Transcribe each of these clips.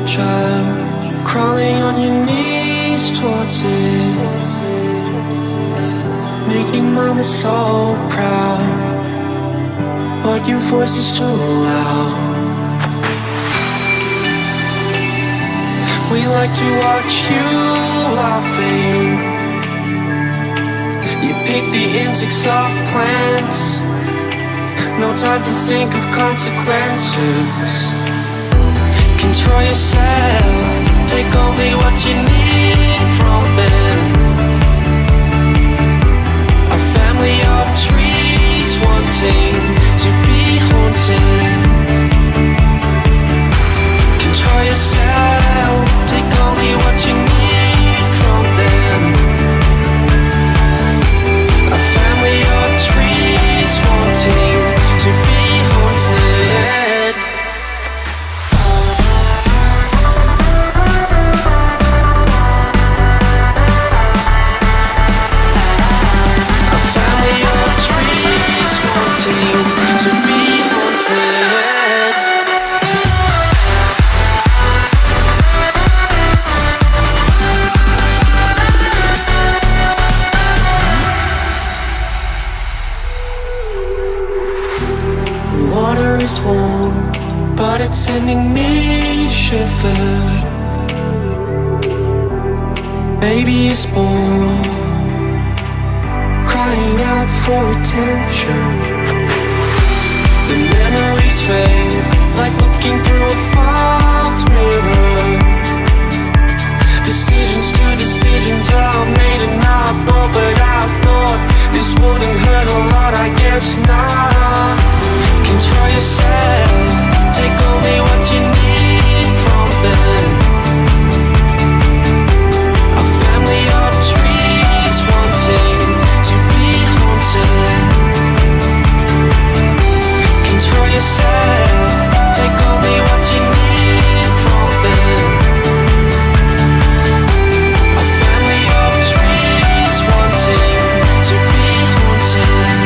a child, crawling on your knees towards it, making mama so proud, but your voice is too loud. We like to watch you laughing. You pick the insects off plants, no time to think of consequences. Control yourself, take only what you need from them. A family of trees wanting to be haunted. Control yourself, take only what you need from them. A family of trees wanting to be haunted. A family of trees wanting to be haunted. Water is warm, but it's sending me shivered. Baby is born, crying out for attention. The memories fade, like looking through a fogged mirror. Decisions are made and not bold, but I thought this wouldn't hurt a lot, I guess not. Control yourself, take only what you need from them. A family of trees wanting to be haunted. Control yourself, take only what you need from them. A family of trees wanting to be haunted.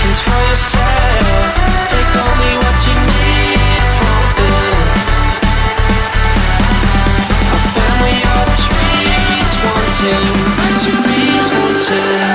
Control yourself, take only what you need from them. A family of trees wanting to be haunted.